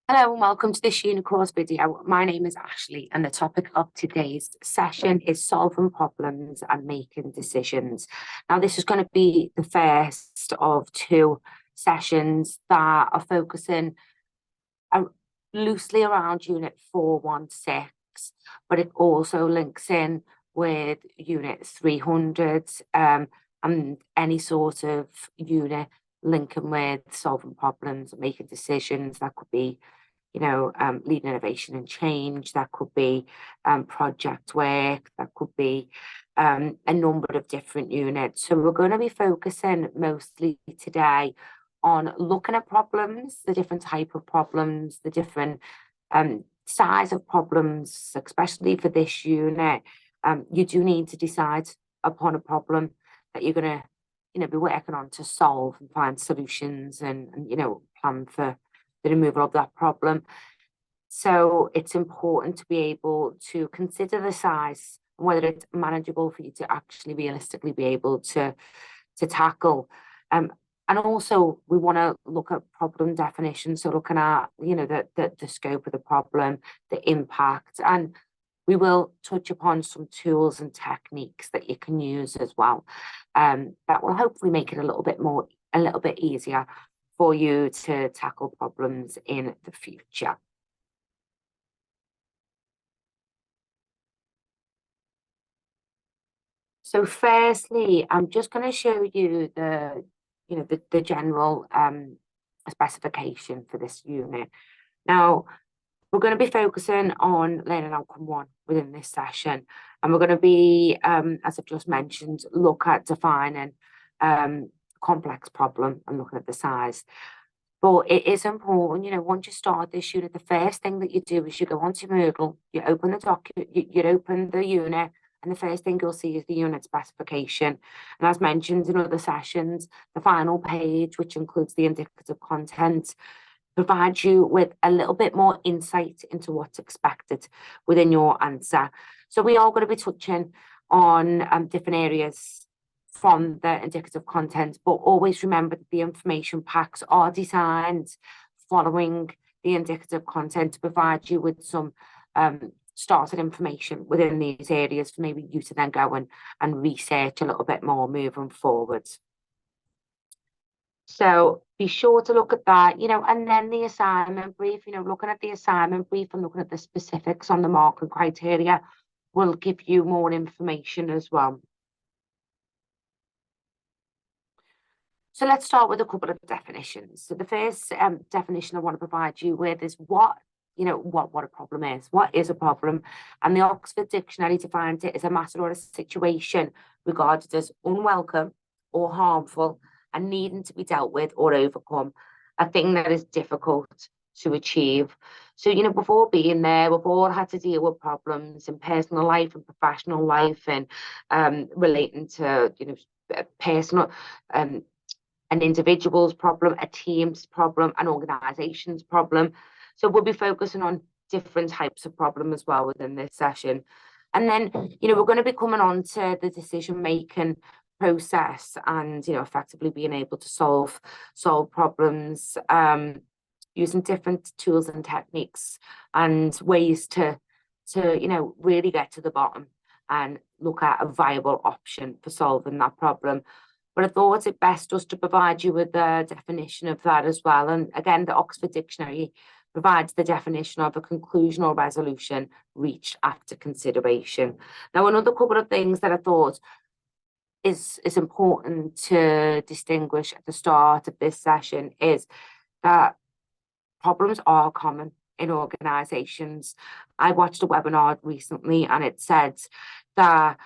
Hello and welcome to this UniCourse video. My name is Ashley and the topic of today's session is solving problems and making decisions. Now, this is going to be the first of two sessions that are focusing loosely around Unit 416, but it also links in with Unit 300 and any sort of unit linking with solving problems and making decisions. That could be, leading innovation and change. That could be project work. That could be a number of different units. So we're going to be focusing mostly today on looking at problems, the different type of problems, the different size of problems, especially for this unit. You do need to decide upon a problem that you're going to be working on to solve and find solutions and plan for the removal of that problem. So it's important to be able to consider the size and whether it's manageable for you to actually realistically be able to tackle. And also we want to look at problem definition. So looking at, the scope of the problem, the impact, and we will touch upon some tools and techniques that you can use as well. That will hopefully make it a little bit easier for you to tackle problems in the future. So firstly, I'm just going to show you the general specification for this unit. Now, we're going to be focusing on learning outcome 1 within this session, and we're going to be, as I've just mentioned, look at defining complex problem and looking at the size. But it is important, once you start this unit, the first thing that you do is you go onto Moodle, you open the document, you open the unit, and the first thing you'll see is the unit specification. And as mentioned in other sessions, the final page, which includes the indicative content, provides you with a little bit more insight into what's expected within your answer. So we are going to be touching on different areas from the indicative content, but always remember that the information packs are designed following the indicative content to provide you with some started information within these areas for maybe you to then go and research a little bit more moving forward. So be sure to look at that, and then the assignment brief, looking at the assignment brief and looking at the specifics on the marking criteria will give you more information as well. So let's start with a couple of definitions. So the first definition I want to provide you with is what a problem is. What is a problem? And the Oxford Dictionary defines it as a matter or a situation regarded as unwelcome or harmful and needing to be dealt with or overcome, a thing that is difficult to achieve. So, before being there, we've all had to deal with problems in personal life and professional life and relating to, personal, an individual's problem, a team's problem, an organization's problem. So we'll be focusing on different types of problem as well within this session. And then, we're going to be coming on to the decision-making process and, effectively being able to solve problems using different tools and techniques and ways to really get to the bottom and look at a viable option for solving that problem. But I thought it best just to provide you with the definition of that as well. And again, the Oxford Dictionary provides the definition of a conclusion or resolution reached after consideration. Now, another couple of things that I thought is important to distinguish at the start of this session is that problems are common in organizations. I watched a webinar recently and it said that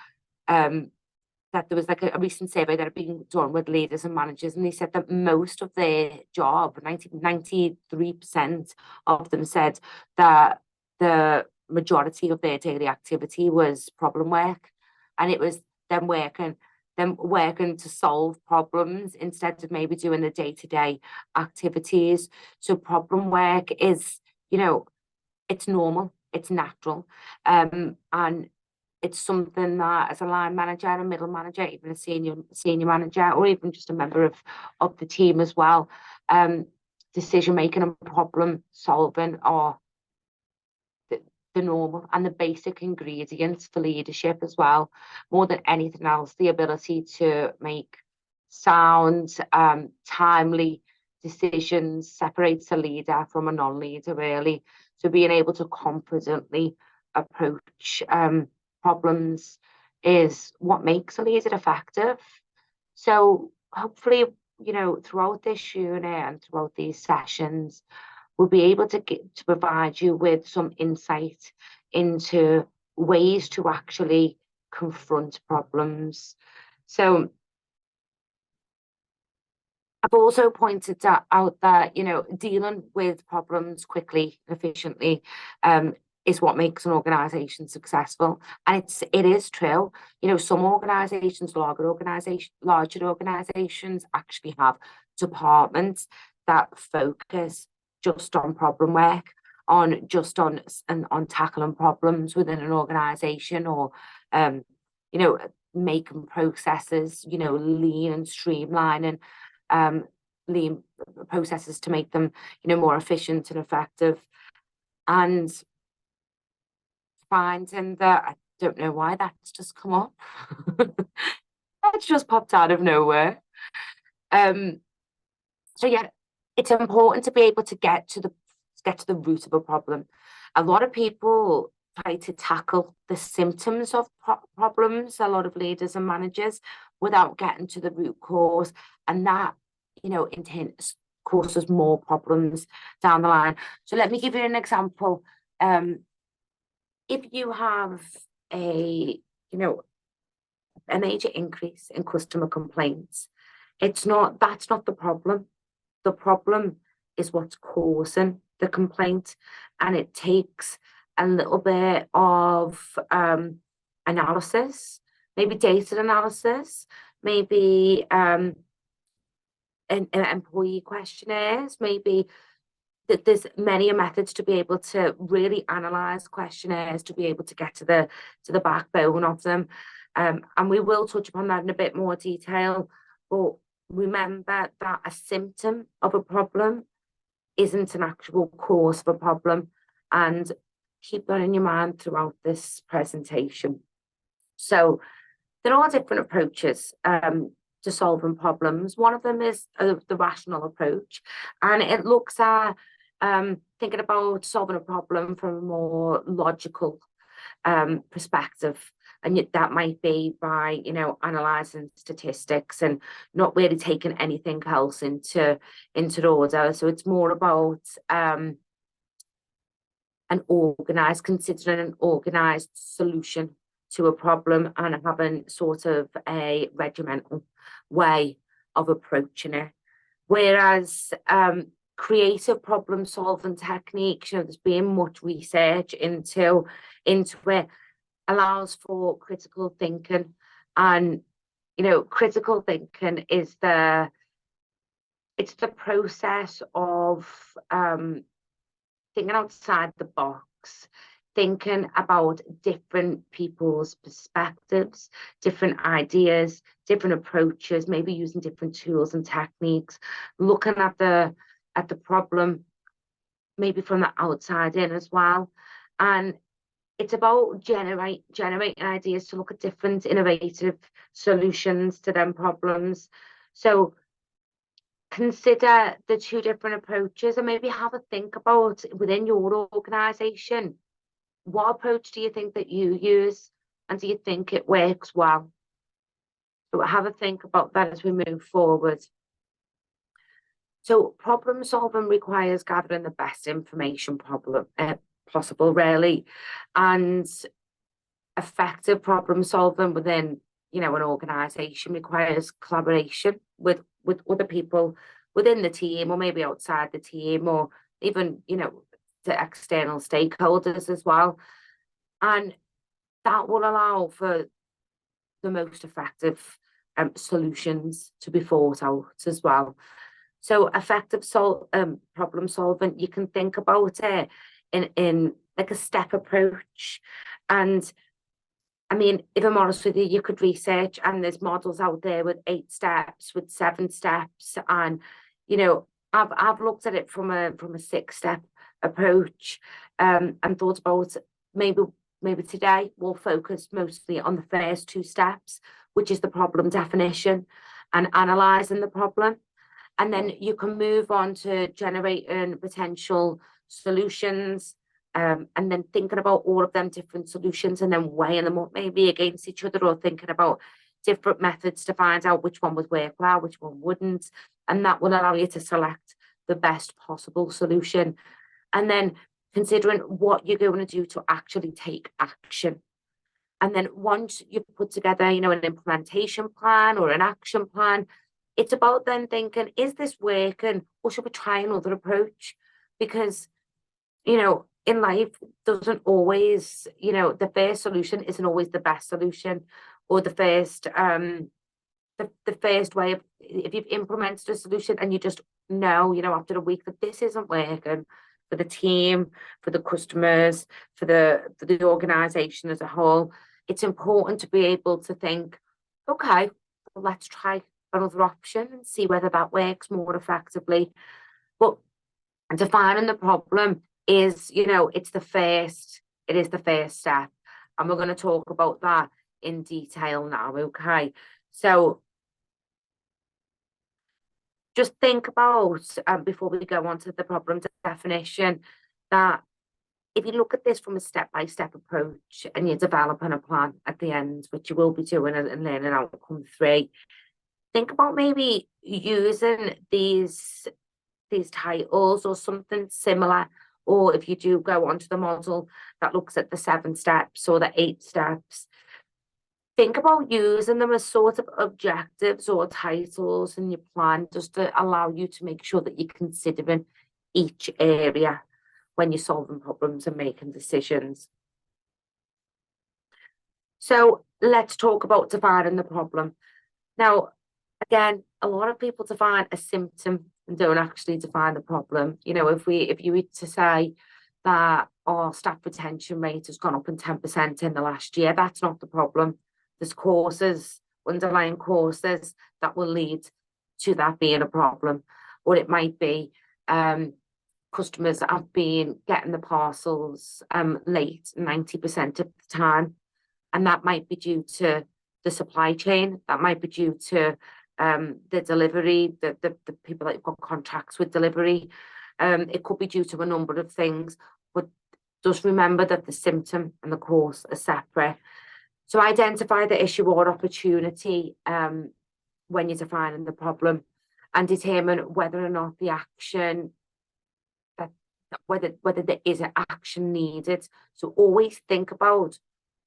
that there was like a recent survey that had been done with leaders and managers, and they said that most of their job, 93% of them said that the majority of their daily activity was problem work, and it was them working to solve problems instead of maybe doing the day-to-day activities. So problem work is, it's normal, it's natural, and it's something that as a line manager, a middle manager, even a senior manager, or even just a member of the team as well, to decision making and problem solving are the normal and the basic ingredients for leadership as well. More than anything else, the ability to make sound, timely decisions separates a leader from a non-leader, really. So being able to confidently approach problems is what makes a leader effective. So hopefully, throughout this unit and throughout these sessions, we'll be able to provide you with some insight into ways to actually confront problems. So I've also pointed out that, dealing with problems quickly and efficiently is what makes an organisation successful. And it is true. Some organisations, larger organisations actually have departments that focus just on problem work, on tackling problems within an organisation, or making processes, lean and streamlining lean processes to make them, more efficient and effective. And finding that, I don't know why that's just come up. That's just popped out of nowhere. So yeah, it's important to be able to get to the root of a problem. A lot of people try to tackle the symptoms of problems, a lot of leaders and managers, without getting to the root cause, and that, in turn, causes more problems down the line. So let me give you an example. If you have a major increase in customer complaints, that's not the problem. The problem is what's causing the complaint, and it takes a little bit of analysis, maybe data analysis, maybe employee questionnaires, maybe that there's many methods to be able to really analyze questionnaires, to be able to get to the backbone of them. And we will touch upon that in a bit more detail, but remember that a symptom of a problem isn't an actual cause of a problem, and keep that in your mind throughout this presentation. So there are different approaches to solving problems. One of them is the rational approach, and it looks at thinking about solving a problem from a more logical perspective. And that might be by, analysing statistics and not really taking anything else into order. So it's more about considering an organised solution to a problem, and having sort of a regimental way of approaching it. Whereas creative problem solving techniques, there's been much research into it, allows for critical thinking. And critical thinking is the process of thinking outside the box, thinking about different people's perspectives, different ideas, different approaches, maybe using different tools and techniques, looking at the problem maybe from the outside in as well. And it's about generating ideas to look at different innovative solutions to them problems. So consider the two different approaches, and maybe have a think about within your organisation, what approach do you think that you use, and do you think it works well? So have a think about that as we move forward. So problem solving requires gathering the best information possible, really, and effective problem solving within, an organisation requires collaboration with other people within the team, or maybe outside the team, or even, the external stakeholders as well. And that will allow for the most effective solutions to be thought out as well. So effective problem solving, you can think about it in like a step approach. And I mean, if I'm honest with you, you could research, and there's models out there with 8 steps, with 7 steps, and I've looked at it from a 6-step approach, and thought about maybe today we'll focus mostly on the first 2 steps, which is the problem definition and analysing the problem. And then you can move on to generating potential solutions, and then thinking about all of them different solutions and then weighing them up maybe against each other, or thinking about different methods to find out which one would work well, which one wouldn't. And that will allow you to select the best possible solution. And then considering what you're going to do to actually take action. And then once you've put together, an implementation plan or an action plan, it's about then thinking, is this working, or should we try another approach? Because, in life, doesn't always, the first solution isn't always the best solution, or the first way of, if you've implemented a solution and you just know, after a week that this isn't working for the team, for the customers, for the organization as a whole, it's important to be able to think, okay, well, let's try another option and see whether that works more effectively. But defining the problem is, it is the first step. And we're going to talk about that in detail now, okay? So just think about, before we go on to the problem definition, that if you look at this from a step-by-step approach and you're developing a plan at the end, which you will be doing in learning outcome 3, think about maybe using these titles or something similar. Or if you do go onto the model that looks at the 7 steps or the 8 steps, think about using them as sort of objectives or titles in your plan, just to allow you to make sure that you're considering each area when you're solving problems and making decisions. So let's talk about defining the problem. Now, again, a lot of people define a symptom and don't actually define the problem. If you were to say that our staff retention rate has gone up in 10% in the last year, that's not the problem. There's underlying causes that will lead to that being a problem. Or it might be customers that have been getting the parcels late 90% of the time. And that might be due to the supply chain. That might be due to the delivery, the people that you've got contracts with delivery. It could be due to a number of things, but just remember that the symptom and the cause are separate. So identify the issue or opportunity when you're defining the problem, and determine whether or not the action, whether there is an action needed. So always think about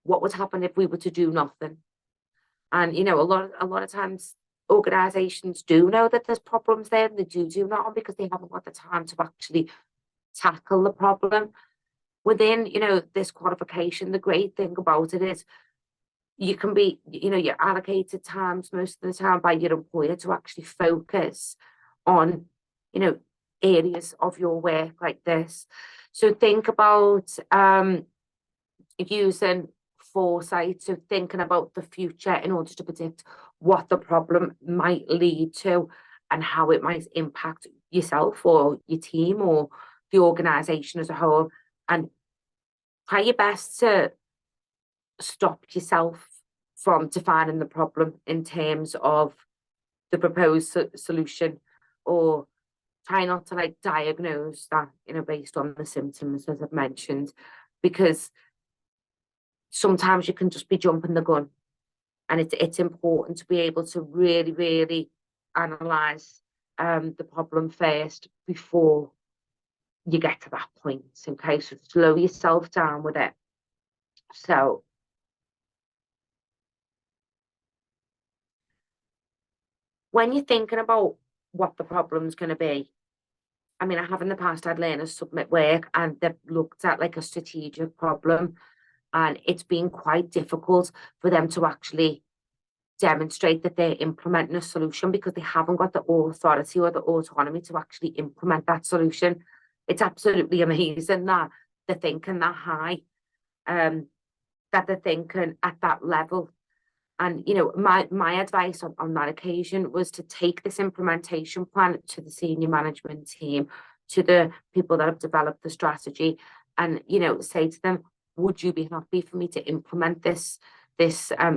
what would happen if we were to do nothing. And a lot of times organizations do know that there's problems there, and they do nothing because they haven't got the time to actually tackle the problem. Within this qualification, the great thing about it is you can be, you're allocated times most of the time by your employer to actually focus on, areas of your work like this. So think about using foresight, so thinking about the future in order to predict what the problem might lead to and how it might impact yourself or your team or the organization as a whole, and try your best to stop yourself from defining the problem in terms of the proposed solution, or try not to diagnose that based on the symptoms, as I've mentioned, because sometimes you can just be jumping the gun, and it's important to be able to really, really analyze the problem first before you get to that point. Okay, so slow yourself down with it. So when you're thinking about what the problem's going to be, I mean, I have in the past had learners submit work and they've looked at a strategic problem, and it's been quite difficult for them to actually demonstrate that they're implementing a solution because they haven't got the authority or the autonomy to actually implement that solution. It's absolutely amazing that they're thinking that high, that they're thinking at that level. And, you know, my advice on that occasion was to take this implementation plan to the senior management team, to the people that have developed the strategy, and, you know, say to them, would you be happy for me to implement this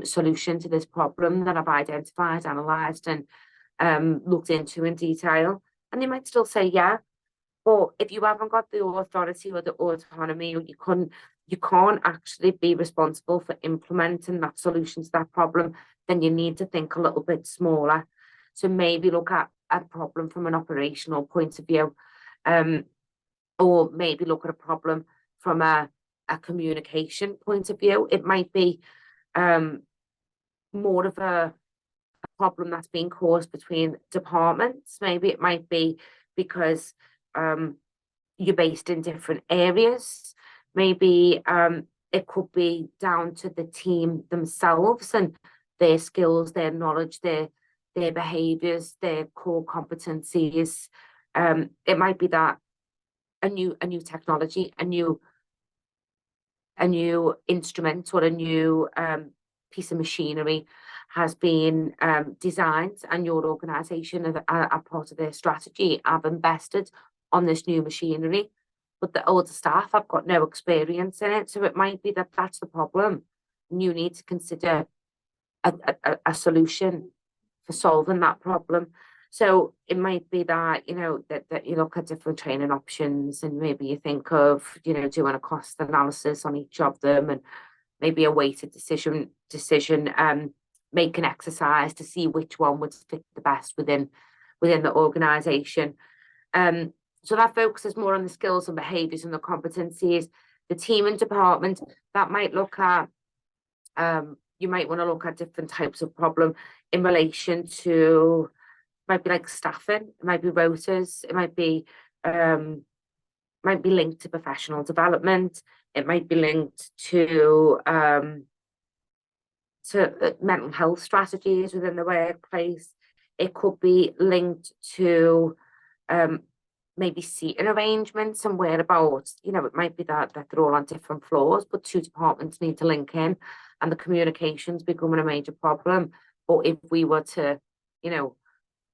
solution to this problem that I've identified, analysed, and looked into in detail? And they might still say yeah. But if you haven't got the authority or the autonomy, or you can't actually be responsible for implementing that solution to that problem, then you need to think a little bit smaller. So maybe look at a problem from an operational point of view, or maybe look at a problem from a communication point of view. It might be more of a problem that's being caused between departments. Maybe it might be because you're based in different areas. Maybe it could be down to the team themselves and their skills, their knowledge, their behaviours, their core competencies. It might be that a new technology, a new instrument, or a new piece of machinery has been designed, and your organisation, are part of their strategy, have invested on this new machinery, but the older staff have got no experience in it. So it might be that that's the problem, and you need to consider a solution for solving that problem. So it might be that, you know, that you look at different training options, and maybe you think of, you know, doing a cost analysis on each of them, and maybe a weighted decision making exercise to see which one would fit the best within the organisation. So that focuses more on the skills and behaviours and the competencies. The team and department, that might look at, you might want to look at different types of problem in relation to, might be like staffing, it might be rotas, it might be linked to professional development, it might be linked to mental health strategies within the workplace. It could be linked to maybe seating arrangements and whereabouts. You know, it might be that they're all on different floors, but two departments need to link in, and the communication's becoming a major problem. But if we were to, you know,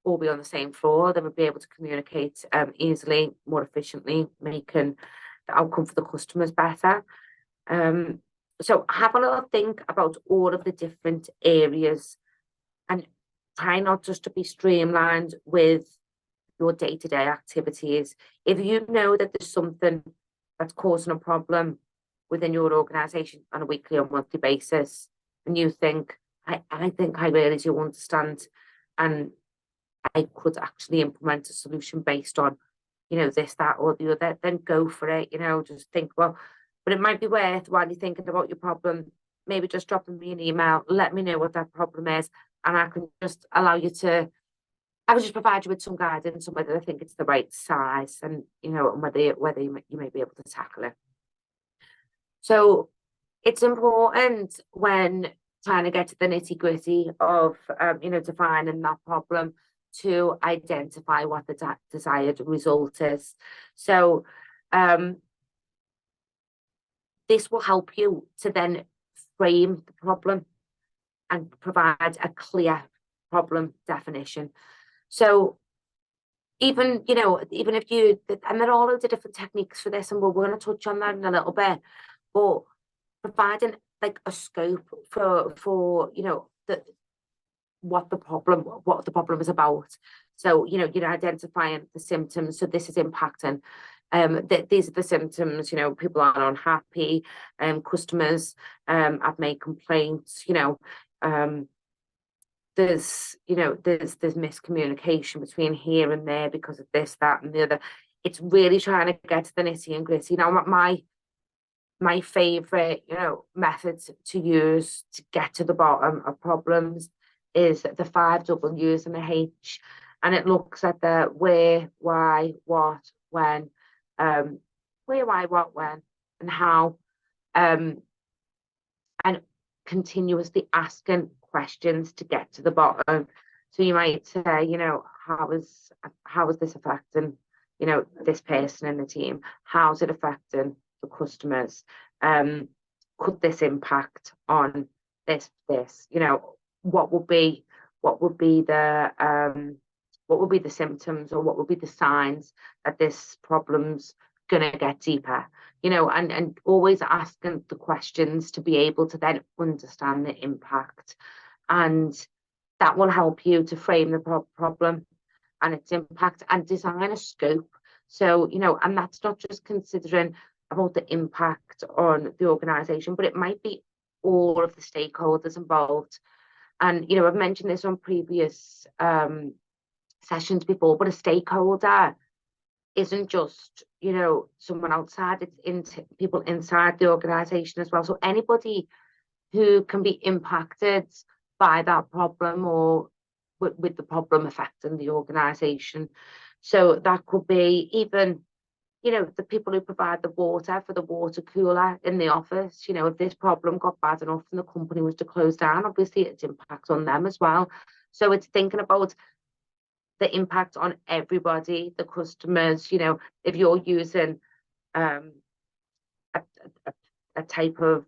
all be on the same floor, then we'd be able to communicate easily, more efficiently, making the outcome for the customers better. So have a little think about all of the different areas, and try not just to be streamlined with your day-to-day activities. If you know that there's something that's causing a problem within your organisation on a weekly or monthly basis, and you think, I think I really do understand, and I could actually implement a solution based on, you know, this, that, or the other, then go for it. You know, just think, well, but it might be worth, while you're thinking about your problem, maybe just dropping me an email, let me know what that problem is, and I can just allow you to, I would just provide you with some guidance on whether I think it's the right size, and, you know, and whether you may be able to tackle it. So it's important when trying to get to the nitty-gritty of, you know, defining that problem, to identify what the desired result is. So this will help you to then frame the problem and provide a clear problem definition. So even, you know, even if you, and there are all loads of different techniques for this, and we're going to touch on that in a little bit, but providing like a scope for you know, what the problem is about. So, you know, you're identifying the symptoms. So this is impacting. These are the symptoms. You know, people are unhappy. Customers have made complaints. You know, there's miscommunication between here and there because of this, that, and the other. It's really trying to get to the nitty and gritty. Now, my favorite, you know, methods to use to get to the bottom of problems is the 5 W's and the H, and it looks at the where, why, what, when, where, why, what, when, and how, and continuously asking questions to get to the bottom. So you might say, you know, how is this affecting, you know, this person in the team? How's it affecting the customers? Could this impact on this, you know, what would be the symptoms, or what would be the signs that this problem's gonna get deeper, and always asking the questions to be able to then understand the impact, and that will help you to frame the problem and its impact and design a scope. So, and that's not just considering about the impact on the organization, but it might be all of the stakeholders involved. And, I've mentioned this on previous sessions before, but a stakeholder isn't just, someone outside, it's people inside the organization as well. So anybody who can be impacted by that problem, or with the problem affecting the organization. So that could be even, the people who provide the water for the water cooler in the office. If this problem got bad enough and the company was to close down, obviously it's impact on them as well. So it's thinking about the impact on everybody, the customers. If you're using a, a type of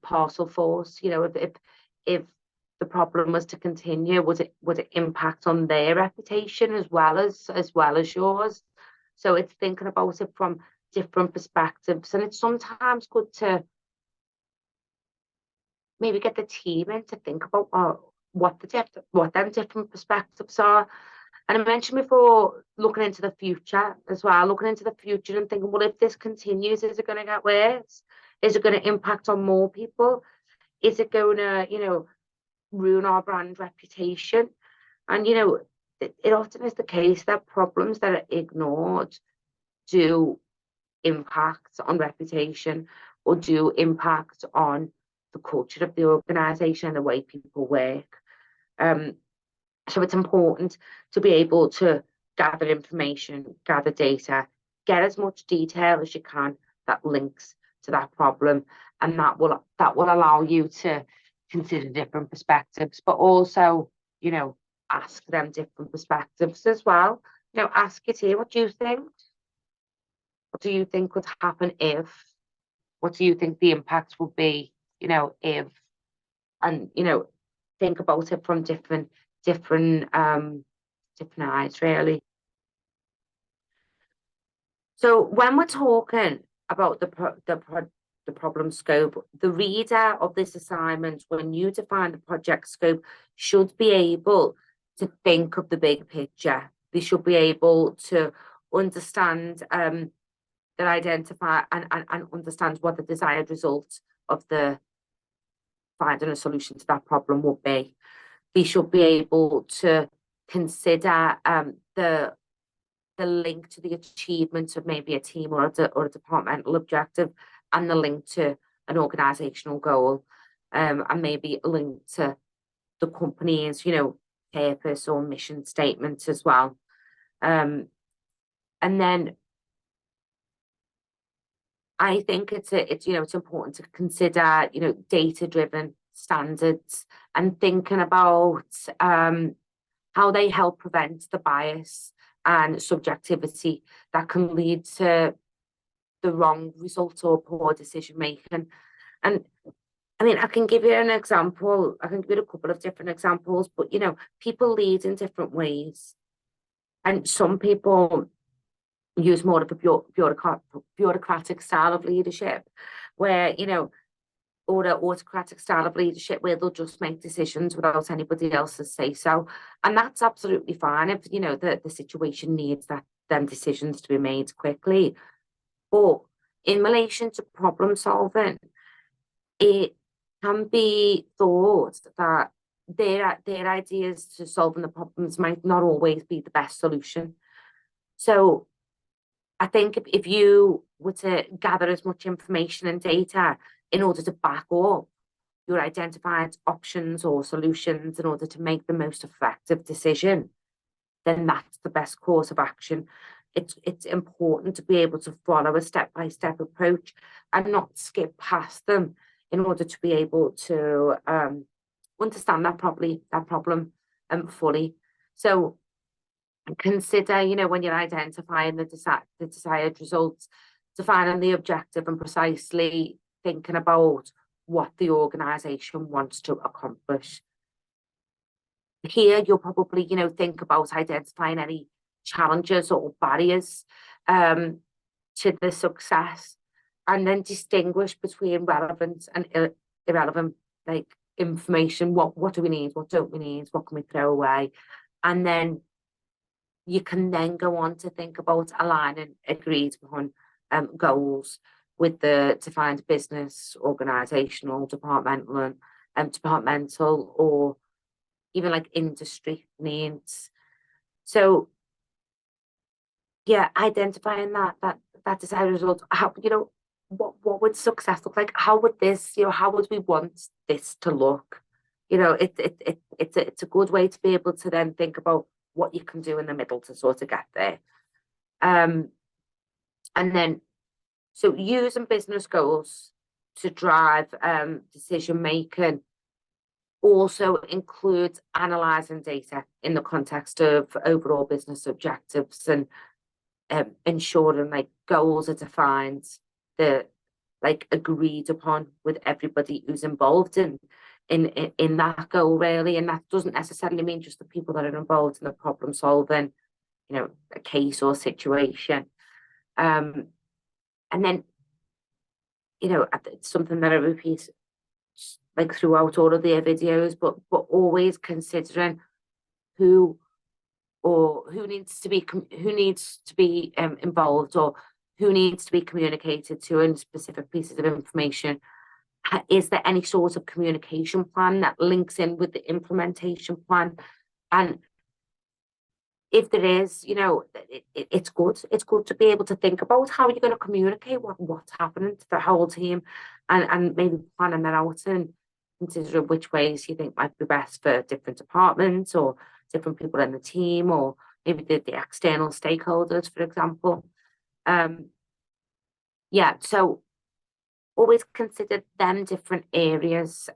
parcel force, if the problem was to continue, would it impact on their reputation as well as yours? So it's thinking about it from different perspectives, and it's sometimes good to maybe get the team in to think about what them different perspectives are. And I mentioned before, looking into the future as well, looking into the future and thinking, well, if this continues, is it going to get worse? Is it going to impact on more people? Is it going to, ruin our brand reputation? And, it often is the case that problems that are ignored do impact on reputation, or do impact on the culture of the organisation and the way people work. So it's important to be able to gather information, gather data, get as much detail as you can that links to that problem, and that will allow you to consider different perspectives, but also, ask them different perspectives as well. Ask your team, what do you think? What do you think would happen if? What do you think the impact would be, if? And, think about it from different eyes, really. So when we're talking about the problem scope, the reader of this assignment, when you define the project scope, should be able to think of the big picture. They should be able to understand that identify and understand what the desired result of the finding a solution to that problem would be. They should be able to consider the link to the achievement of maybe a team or a departmental objective, and the link to an organizational goal, and maybe a link to the company's, purpose or mission statement as well. And then I think it's important to consider, data-driven standards, and thinking about how they help prevent the bias and subjectivity that can lead to the wrong result or poor decision making. And I mean, I can give you an example. I can give you a couple of different examples, but people lead in different ways, and some people use more of a bureaucratic style of leadership, where or an autocratic style of leadership where they'll just make decisions without anybody else's say so, and that's absolutely fine if the situation needs them decisions to be made quickly. But in relation to problem solving, it can be thought that their ideas to solving the problems might not always be the best solution. So I think if you were to gather as much information and data in order to back up your identified options or solutions in order to make the most effective decision, then that's the best course of action. It's important to be able to follow a step-by-step approach and not skip past them in order to be able to understand that problem fully. So consider, when you're identifying the desired results, defining the objective and precisely thinking about what the organisation wants to accomplish. Here, you'll probably, think about identifying any challenges or barriers to the success, and then distinguish between relevant and irrelevant, like, information. What do we need? What don't we need? What can we throw away? And then you can then go on to think about aligning agreed upon goals with the defined business, organizational, departmental, or even like industry needs. So yeah, identifying that desired result. How, what would success look like? How would this, how would we want this to look? It's a good way to be able to then think about what you can do in the middle to sort of get there. And then, so using business goals to drive decision making also includes analysing data in the context of overall business objectives, and ensuring like goals are defined, like agreed upon with everybody who's involved in that goal, really. And that doesn't necessarily mean just the people that are involved in the problem solving, a case or situation. And then, it's something that I repeat like throughout all of their videos, but always considering who needs to be involved, or who needs to be communicated to in specific pieces of information. Is there any sort of communication plan that links in with the implementation plan? And if there is, it's good. It's good to be able to think about how you're going to communicate what's happening to the whole team, and maybe planning that out and considering which ways you think might be best for different departments or different people in the team, or maybe the external stakeholders, for example. Yeah, so always consider them different areas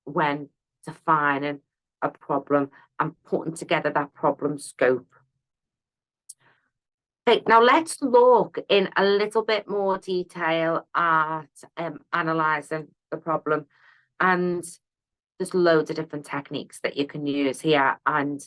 when defining a problem and putting together that problem scope. Okay, now let's look in a little bit more detail at analysing the problem. And there's loads of different techniques that you can use here. And,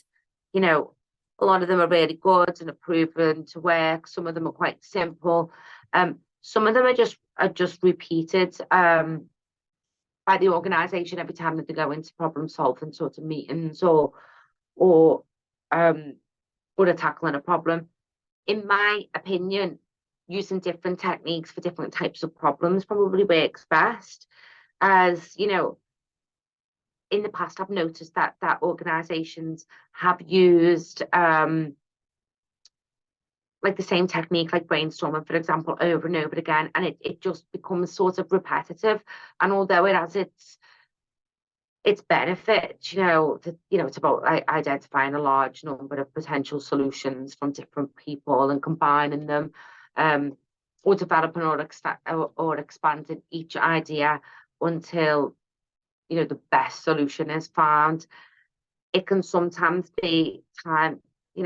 a lot of them are really good and are proven to work. Some of them are quite simple. Some of them are just repeated by the organisation every time that they go into problem solving sort of meetings, or tackling a problem. In my opinion, using different techniques for different types of problems probably works best. As in the past, I've noticed that organisations have used like the same technique, like brainstorming, for example, over and over again, and it just becomes sort of repetitive. And although it has its benefits, it's about identifying a large number of potential solutions from different people and combining them, or developing or expanding each idea until the best solution is found. It can sometimes be timely. You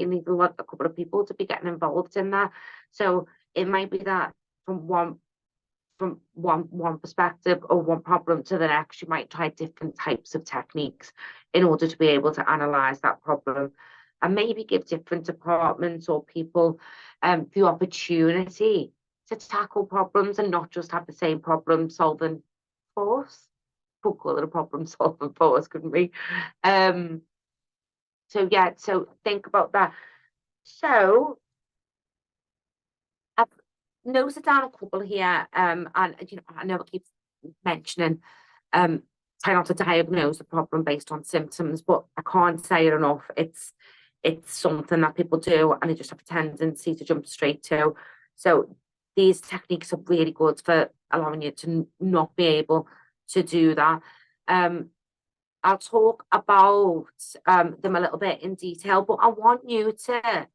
need a couple of people to be getting involved in that. So it might be that from one perspective or one problem to the next, you might try different types of techniques in order to be able to analyze that problem, and maybe give different departments or people the opportunity to tackle problems and not just have the same problem solving force. We'll call it a problem solving force, couldn't we? So yeah, so think about that. So I've noted down a couple here, and I know I keep mentioning try not to diagnose the problem based on symptoms, but I can't say it enough. It's something that people do, and they just have a tendency to jump straight to. So these techniques are really good for allowing you to not be able to do that. I'll talk about them a little bit in detail, but I want you to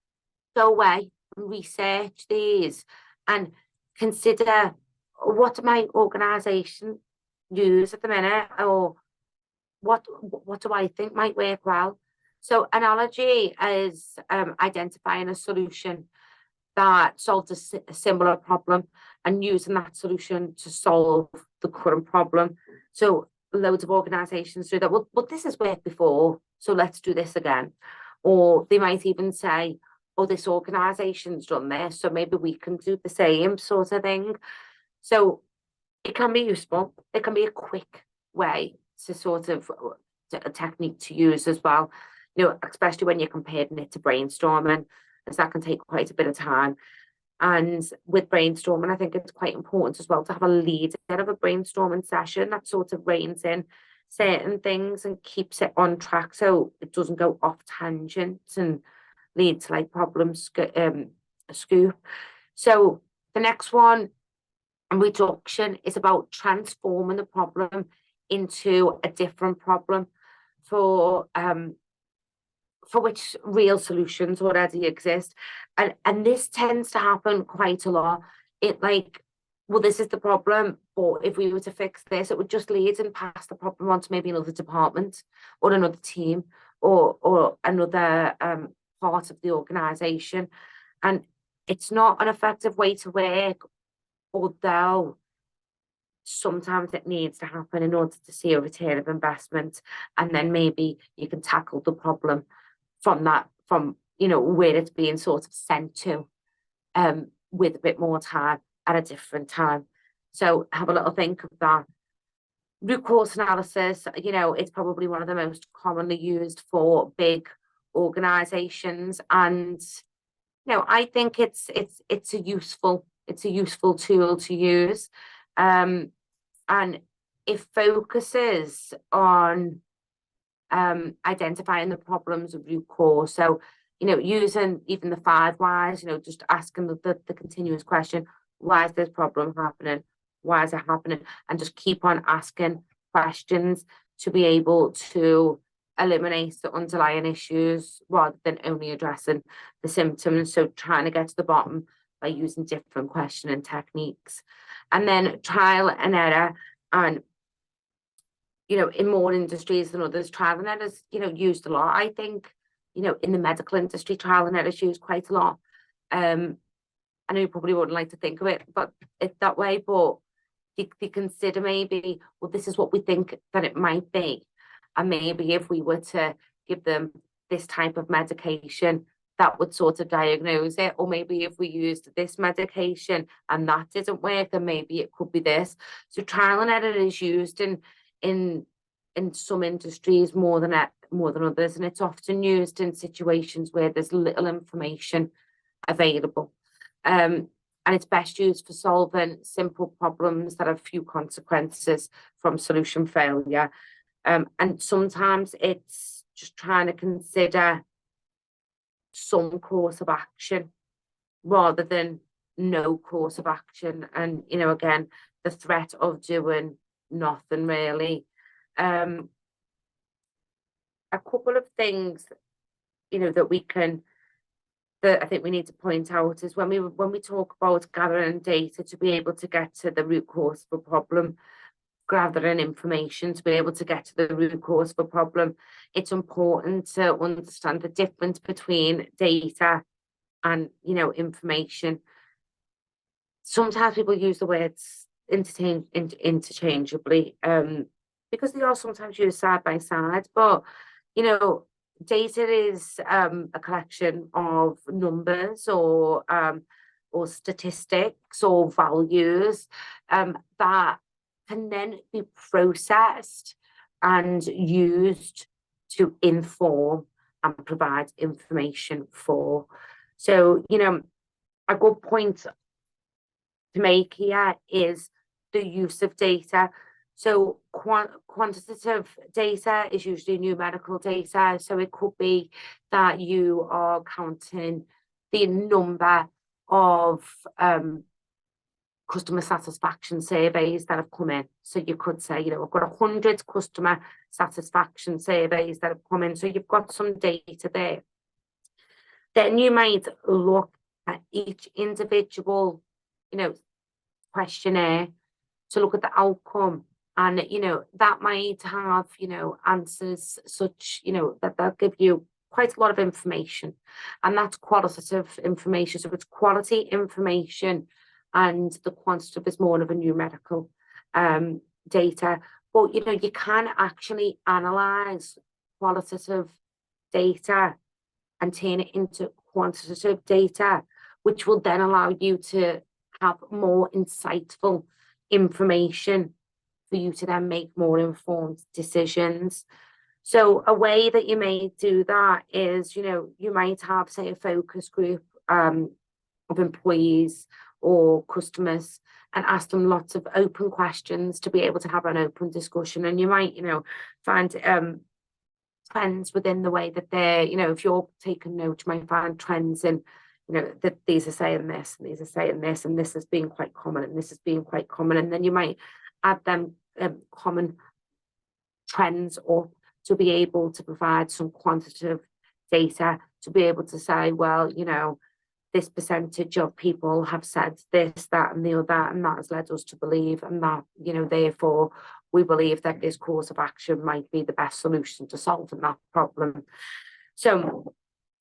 go away and research these and consider, what my organisation use at the minute, or what do I think might work well. So analogy is identifying a solution that solves a similar problem and using that solution to solve the current problem. So loads of organisations do that. Well, this has worked before, so let's do this again. Or they might even say, oh, this organisation's done this, so maybe we can do the same sort of thing. So it can be useful. It can be a quick way to sort of a technique to use as well, you know, especially when you're comparing it to brainstorming, as that can take quite a bit of time. And with brainstorming, I think it's quite important as well to have a leader of a brainstorming session that sort of reins in certain things and keeps it on track so it doesn't go off tangent and lead to like scoop. So the next one, reduction, is about transforming the problem into a different problem for which real solutions already exist. And this tends to happen quite a lot. It like, well, this is the problem, but if we were to fix this, it would just lead and pass the problem on to maybe another department or another team or another part of the organisation. And it's not an effective way to work, although sometimes it needs to happen in order to see a return of investment. And then maybe you can tackle the problem from you know, where it's being sort of sent to, with a bit more time at a different time. So have a little think of that. Root cause analysis, you know, it's probably one of the most commonly used for big organizations. And, you know, I think it's a useful tool to use. And it focuses on identifying the problems of root cause. So, you know, using even the 5 whys, you know, just asking the continuous question, why is this problem happening? Why is it happening? And just keep on asking questions to be able to eliminate the underlying issues rather than only addressing the symptoms. So trying to get to the bottom by using different questioning techniques. And then trial and error. And you know, in more industries than others, trial and error is, you know, used a lot. I think, you know, in the medical industry, trial and error is used quite a lot. I know you probably wouldn't like to think of it, but it's that way. But they consider maybe, well, this is what we think that it might be, and maybe if we were to give them this type of medication, that would sort of diagnose it. Or maybe if we used this medication and that didn't work, then maybe it could be this. So trial and error is used in some industries more than others, and it's often used in situations where there's little information available. And it's best used for solving simple problems that have few consequences from solution failure. And sometimes it's just trying to consider some course of action rather than no course of action. And, you know, again, the threat of doing nothing really. A couple of things, you know, that I think we need to point out is when we talk about gathering data to be able to get to the root cause of a problem, gathering information to be able to get to the root cause of a problem, it's important to understand the difference between data and, you know, information. Sometimes people use the words interchangeably, because they are sometimes used side by side, but, you know, data is a collection of numbers or statistics or values that can then be processed and used to inform and provide information for. So, you know, a good point to make here is the use of data. So quantitative data is usually numerical data. So it could be that you are counting the number of customer satisfaction surveys that have come in. So you could say, you know, I've got 100 customer satisfaction surveys that have come in. So you've got some data there. Then you might look at each individual, you know, questionnaire to look at the outcome. And, you know, that might have, you know, answers such, you know, that'll give you quite a lot of information. And that's qualitative information. So it's quality information, and the quantitative is more of a numerical data. But, you know, you can actually analyze qualitative data and turn it into quantitative data, which will then allow you to have more insightful information for you to then make more informed decisions. So a way that you may do that is, you know, you might have, say, a focus group of employees or customers and ask them lots of open questions to be able to have an open discussion. And you might, you know, find trends within the way that they're, you know, if you're taking notes, you might find trends in, you know, that these are saying this and these are saying this, and this has been quite common and this has been quite common. And then you might add them common trends up to be able to provide some quantitative data to be able to say, well, you know, this percentage of people have said this, that, and the other, and that has led us to believe, and that, you know, therefore, we believe that this course of action might be the best solution to solving that problem. So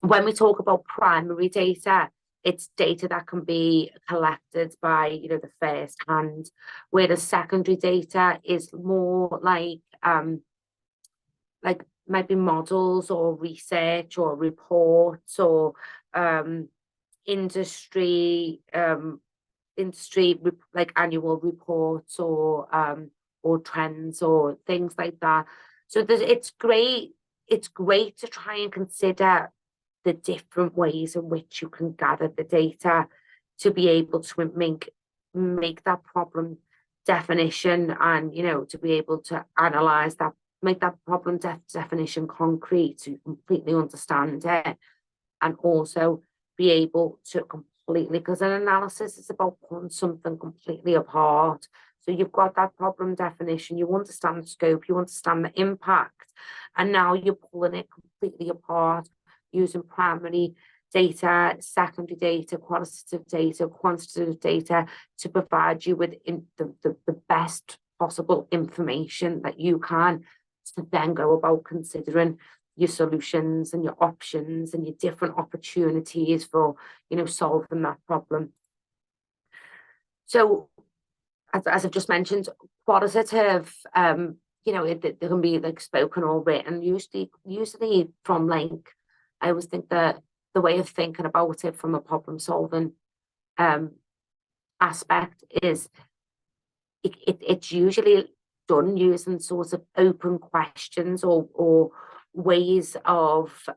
when we talk about primary data, it's data that can be collected by, you know, the first hand, whereas secondary data is more like maybe models or research or reports or industry like annual reports or trends or things like that. So it's great to try and consider the different ways in which you can gather the data to be able to make that problem definition, and, you know, to be able to analyze that, make that problem definition concrete so you completely understand it, and also be able to completely, because an analysis is about pulling something completely apart. So you've got that problem definition, you understand the scope, you understand the impact, and now you're pulling it completely apart using primary data, secondary data, quantitative data to provide you with the best possible information that you can, to then go about considering your solutions and your options and your different opportunities for, you know, solving that problem. So as I've just mentioned, qualitative, you know, they can be like spoken or written, usually from like, I always think that the way of thinking about it from a problem solving aspect is it's usually done using sort of open questions or ways of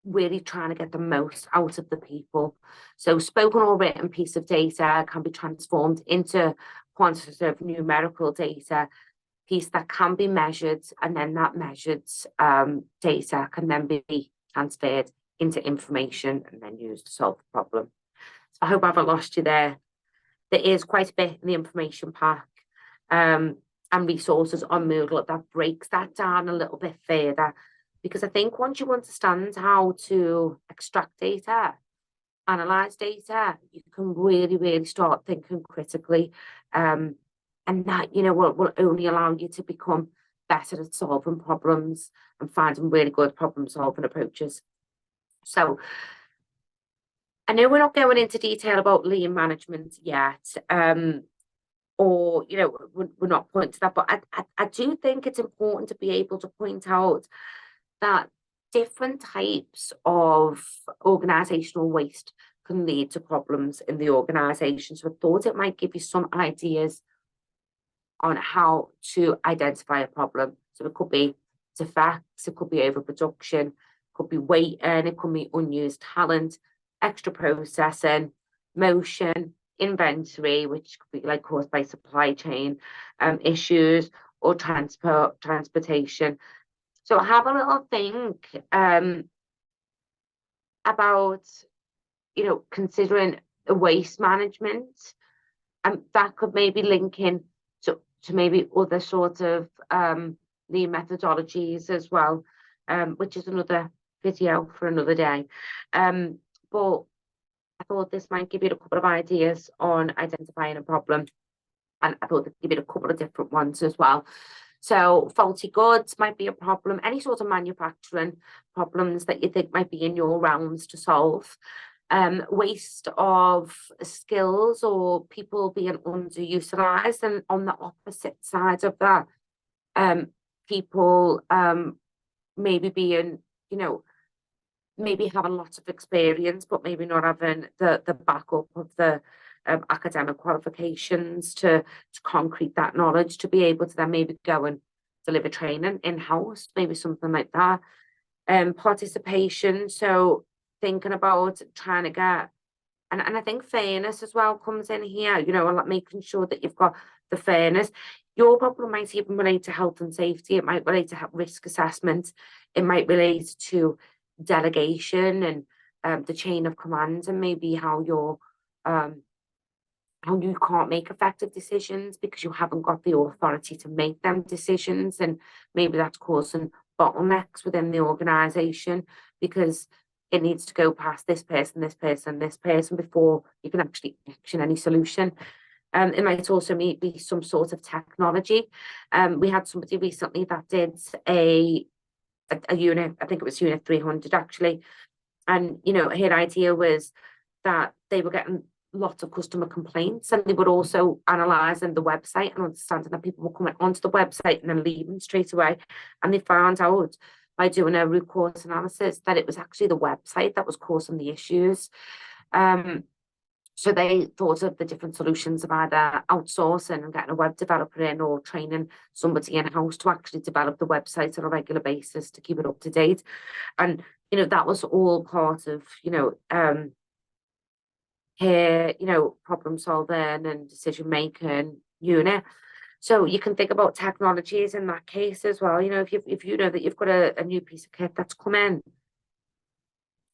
really trying to get the most out of the people. So spoken or written piece of data can be transformed into quantitative numerical data piece that can be measured, and then that measured data can then be transferred into information and then used to solve the problem. So I hope I haven't lost you there. There is quite a bit in the information pack and resources on Moodle that breaks that down a little bit further, because I think once you understand how to extract data, analyze data, you can really, really start thinking critically. And that, you know, will only allow you to become better at solving problems and finding really good problem solving approaches. So I know we're not going into detail about lean management yet, or, you know, we're not pointing to that, but I do think it's important to be able to point out that different types of organizational waste can lead to problems in the organization. So I thought it might give you some ideas on how to identify a problem. So it could be defects, it could be overproduction, it could be weight, and it could be unused talent, extra processing, motion, inventory, which could be like caused by supply chain issues, or transportation. So have a little think about, you know, considering the waste management, and that could maybe link in to maybe other sort of lean methodologies as well, which is another video for another day. But I thought this might give you a couple of ideas on identifying a problem, and I thought I'd give you a couple of different ones as well. So faulty goods might be a problem, any sort of manufacturing problems that you think might be in your realms to solve. waste of skills or people being underutilized, and on the opposite side of that, people maybe being, maybe having lots of experience, but maybe not having the backup of the academic qualifications to concrete that knowledge, to be able to then maybe go and deliver training in-house, maybe something like that. Participation, so thinking about trying to get, and I think fairness as well comes in here, like making sure that you've got the fairness. Your problem might even relate to health and safety, it might relate to risk assessment, it might relate to delegation and the chain of command, and maybe how you can't make effective decisions because you haven't got the authority to make them decisions, and maybe that's causing bottlenecks within the organization because it needs to go past this person, this person, this person before you can actually action any solution. It might also be some sort of technology. We had somebody recently that did a unit, I think it was unit 300 actually, and her idea was that they were getting lots of customer complaints, and they were also analysing the website and understanding that people were coming onto the website and then leaving straight away, and they found out by doing a root cause analysis that it was actually the website that was causing the issues. So they thought of the different solutions of either outsourcing and getting a web developer in, or training somebody in-house to actually develop the website on a regular basis to keep it up to date. And, that was all part of, her, problem solving and decision making unit. So you can think about technologies in that case as well. If you know that you've got a new piece of kit that's come in,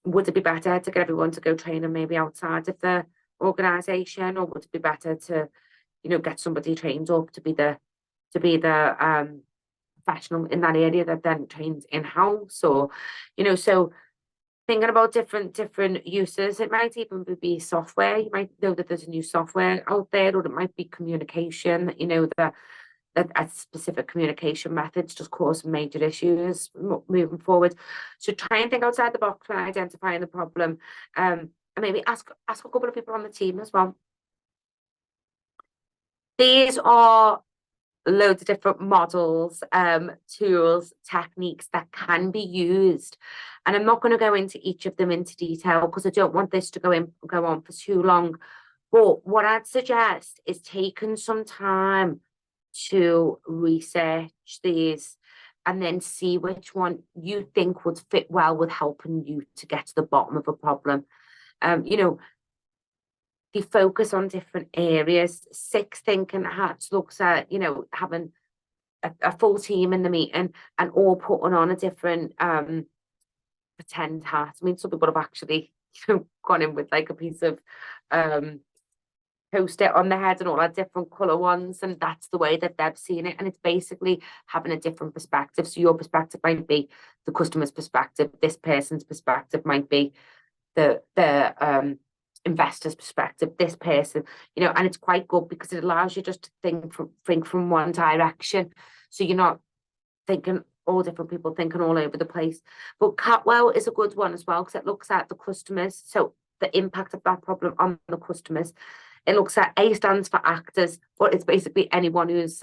would it be better to get everyone to go training maybe outside of the organization, or would it be better to get somebody trained up to be the professional in that area that then trains in-house? Or so thinking about different uses, it might even be software. You might know that there's a new software out there, or it might be communication, that a specific communication methods just cause major issues moving forward. So try and think outside the box when identifying the problem, and maybe ask a couple of people on the team as well. These are loads of different models, tools, techniques that can be used, and I'm not going to go into each of them into detail because I don't want this to go on for too long. But what I'd suggest is taking some time to research these and then see which one you think would fit well with helping you to get to the bottom of a problem. They focus on different areas. Six Thinking Hats looks at, having a full team in the meeting and all putting on a different pretend hat. I mean, some people have actually gone in with like a piece of Post-it on the head and all that different colour ones, and that's the way that they've seen it. And it's basically having a different perspective. So your perspective might be the customer's perspective, this person's perspective might be the investor's perspective, this person, and it's quite good because it allows you just to think from one direction. So you're not thinking all different people thinking all over the place. But Catwell is a good one as well because it looks at the customers, so the impact of that problem on the customers. It looks at A stands for actors, but it's basically anyone who's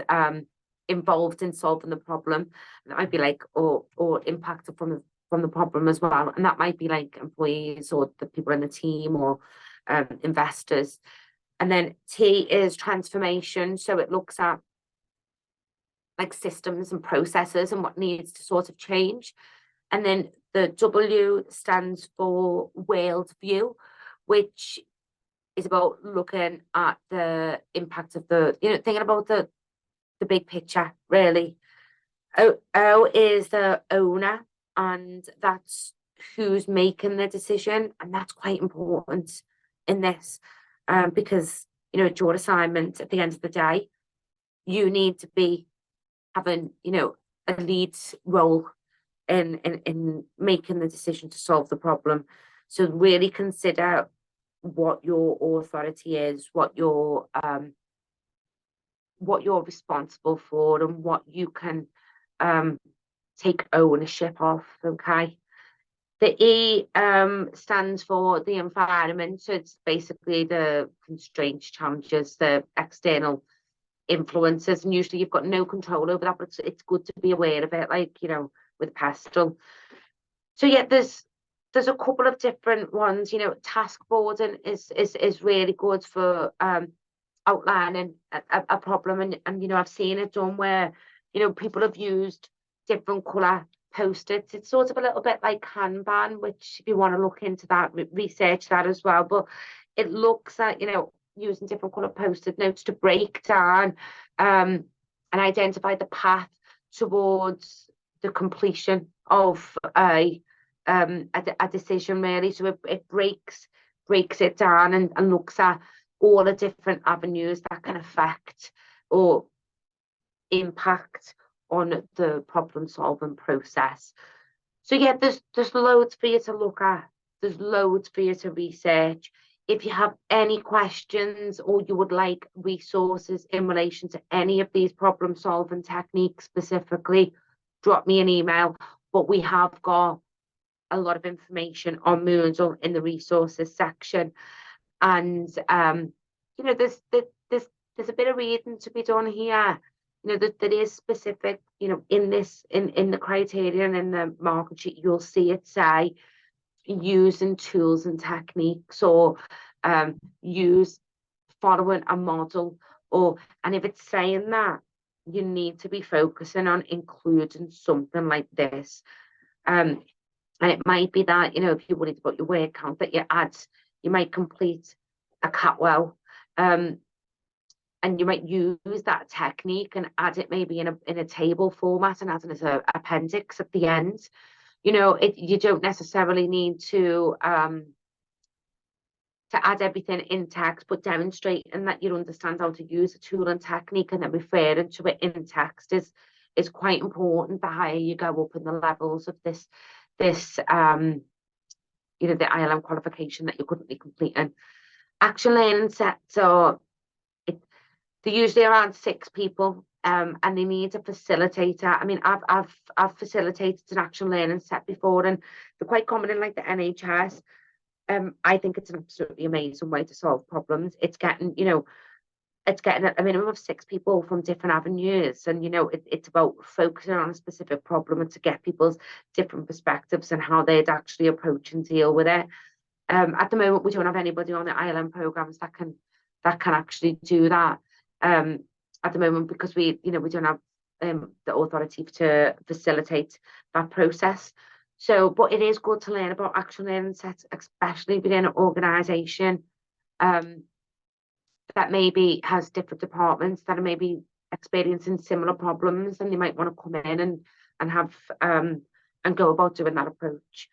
involved in solving the problem. And that might be like or impacted from the problem as well, and that might be like employees or the people in the team or investors. And then T is transformation, so it looks at like systems and processes and what needs to sort of change. And then the W stands for world view, which is about looking at the impact of thinking about the big picture, really. O is the owner, and that's who's making the decision, and that's quite important in this, because it's your assignment at the end of the day. You need to be having a lead role in making the decision to solve the problem. So really consider what your authority is, what you're responsible for, and what you can take ownership of. Okay. The E stands for the environment. So it's basically the constraints, challenges, the external influences, and usually you've got no control over that, but it's good to be aware of it, like, you know, with pastoral. So yeah, there's a couple of different ones. You know, task boarding is really good for outlining a problem, and you know, I've seen it done where, you know, people have used different colour post-its. It's sort of a little bit like Kanban, which if you want to look into that, research that as well. But it looks at, you know, using different colour post-it notes to break down and identify the path towards the completion of a decision, really. So it breaks it down and looks at all the different avenues that can affect or impact on the problem solving process. So yeah, there's loads for you to look at. There's loads for you to research. If you have any questions or you would like resources in relation to any of these problem solving techniques specifically, drop me an email. But we have got a lot of information on Moodle in the resources section. And you know, there's a bit of reading to be done here. You know, that is specific, you know, in the criteria and in the market sheet, you'll see it say using tools and techniques, or use following a model, and if it's saying that, you need to be focusing on including something like this. And it might be that, you know, if you're worried about your word count, that you might complete a catwell, and you might use that technique and add it maybe in a table format and add it as an appendix at the end. You know, you don't necessarily need to add everything in text, but demonstrating that you understand how to use a tool and technique and then referring to it in text is quite important. The higher you go up in the levels of this you know, the ILM qualification that you're currently completing. Action learning sets are, they're usually around 6 people, and they need a facilitator. I mean, I've facilitated an action learning set before, and they're quite common in like the NHS. I think it's an absolutely amazing way to solve problems. It's getting, you know, a minimum of 6 people from different avenues, and you know, it's about focusing on a specific problem and to get people's different perspectives and how they'd actually approach and deal with it. At the moment, we don't have anybody on the ILM programs that can actually do that. At the moment, because we don't have the authority to facilitate that process. So, but it is good to learn about action learning sets, especially within an organisation that maybe has different departments that are maybe experiencing similar problems, and they might want to come in and have and go about doing that approach.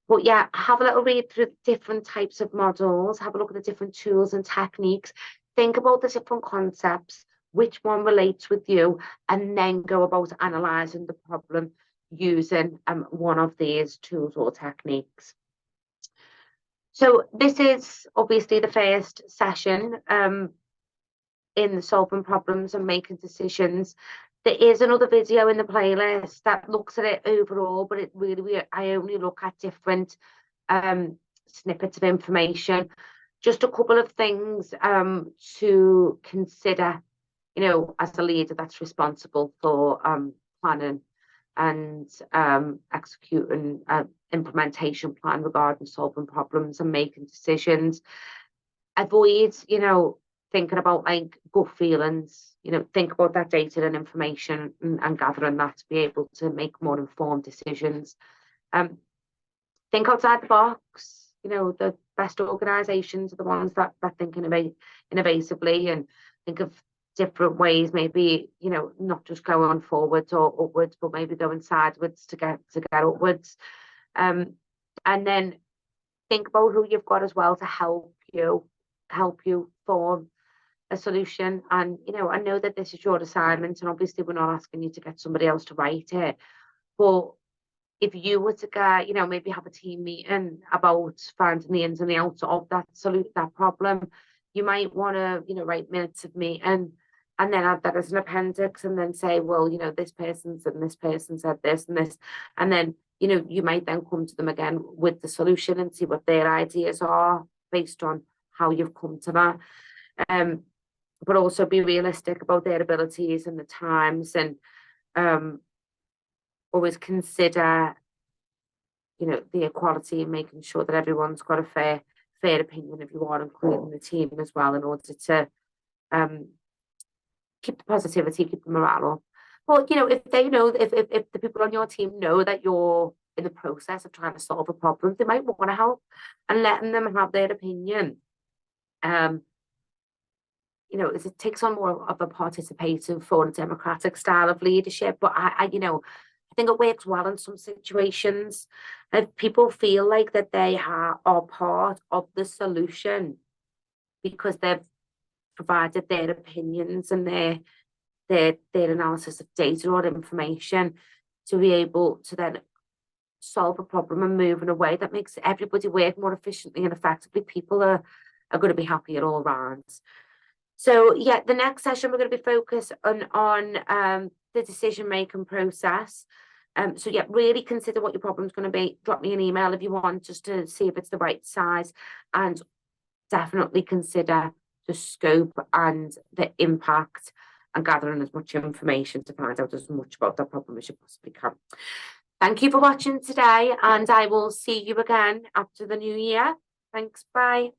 But yeah, have a little read through different types of models, have a look at the different tools and techniques, think about the different concepts, which one relates with you, and then go about analysing the problem using one of these tools or techniques. So this is obviously the first session in solving problems and making decisions. There is another video in the playlist that looks at it overall, but it really, I only look at different snippets of information. Just a couple of things to consider, you know, as a leader that's responsible for planning and executing implementation plan regarding solving problems and making decisions. Avoid, you know, thinking about like gut feelings, you know, think about that data and information and gathering that to be able to make more informed decisions. Think outside the box. You know, the best organisations are the ones that think innovatively and think of different ways, maybe, you know, not just going forwards or upwards, but maybe going sideways to get upwards. And then think about who you've got as well to help you form a solution. And, you know, I know that this is your assignment, and obviously we're not asking you to get somebody else to write it, but if you were to get, you know, maybe have a team meeting about finding the ins and the outs of that problem, you might want to, you know, write minutes of meeting and then add that as an appendix, and then say, well, you know, this person said this and this, and then you might then come to them again with the solution and see what their ideas are based on how you've come to that. But also be realistic about their abilities and the times, and always consider, the equality and making sure that everyone's got a fair opinion if you are including the team as well, in order to keep the positivity, keep the morale up. But if they know, if the people on your team know that you're in the process of trying to solve a problem, they might want to help, and letting them have their opinion. It takes on more of a participative, full democratic style of leadership. But I think it works well in some situations. If people feel like that they are part of the solution because they've provided their opinions and their analysis of data or information to be able to then solve a problem and move in a way that makes everybody work more efficiently and effectively, people are going to be happier all round. So yeah, the next session we're going to be focused on the decision-making process. So yeah, really consider what your problem's going to be. Drop me an email if you want, just to see if it's the right size, and definitely consider the scope and the impact, and gathering as much information to find out as much about that problem as you possibly can. Thank you for watching today, and I will see you again after the new year. Thanks, bye.